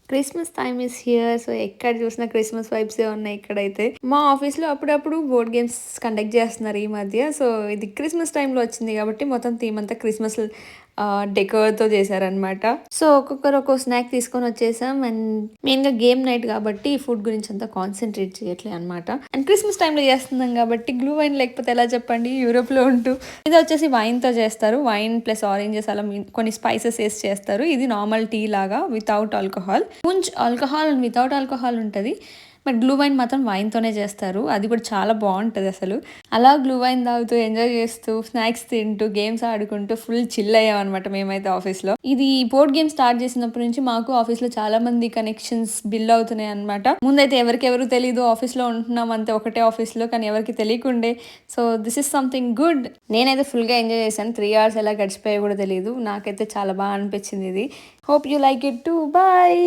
Christmas time is here. So ఎక్కడ చూసినా Christmas వైబ్సే ఉన్నాయి ఇక్కడైతే. మా ఆఫీస్‌లో అప్పుడప్పుడు బోర్డ్ గేమ్స్ కండక్ట్ చేస్తున్నారు ఈ మధ్య. సో ఇది క్రిస్మస్ టైమ్‌లో వచ్చింది కాబట్టి మొత్తం థీమ్ అంతా క్రిస్మస్ డెకోర్‌తో చేశారనమాట. సో ఒక్కొక్కరు ఒక్కో స్నాక్ తీసుకొని వచ్చేసాం. అండ్ మెయిన్‌గా గేమ్ నైట్ కాబట్టి ఫుడ్ గురించి అంతా కాన్సంట్రేట్ చేయట్లే అనమాట. అండ్ క్రిస్మస్ టైమ్‌లో చేస్తున్నాం కాబట్టి గ్లూ వైన్ లేకపోతే ఎలా చెప్పండి యూరోప్‌లో ఉంటూ. ఇది వచ్చేసి వైన్‌తో చేస్తారు. వైన్ ప్లస్ ఆరెంజెస్ అలా కొన్ని స్పైసెస్ వేసి చేస్తారు. ఇది నార్మల్ టీ లాగా వితౌట్ ఆల్కహాల్. కొంచెం ఆల్కహాల్ అండ్ వితౌట్ ఆల్కహాల్ ఉంటది. బట్ గ్లూ వైన్ మాత్రం వైన్‌తోనే చేస్తారు. అది కూడా చాలా బావుంటది అసలు. అలా గ్లూ వైన్ తాగుతూ, ఎంజాయ్ చేస్తూ, స్నాక్స్ తింటూ, గేమ్స్ ఆడుకుంటూ ఫుల్ చిల్ అయ్యామనమాట మేమైతే ఆఫీస్‌లో. ఇది బోర్డ్ గేమ్ స్టార్ట్ చేసినప్పటి నుంచి మాకు ఆఫీస్‌లో చాలా మంది కనెక్షన్స్ బిల్డ్ అవుతున్నాయి అనమాట. ముందైతే ఎవరికెవరు తెలీదు. ఆఫీస్‌లో ఉంటున్నాం అంతే ఒకటే ఆఫీస్‌లో. కానీ ఎవరికీ తెలియకుండే. So this is something good. నేనైతే ఫుల్‌గా ఎంజాయ్ చేశాను. 3 అవర్స్ ఎలా గడిచిపోయాయో కూడా తెలీదు. నాకైతే చాలా బాగా అనిపించింది ఇది. Hope you like it too. Bye.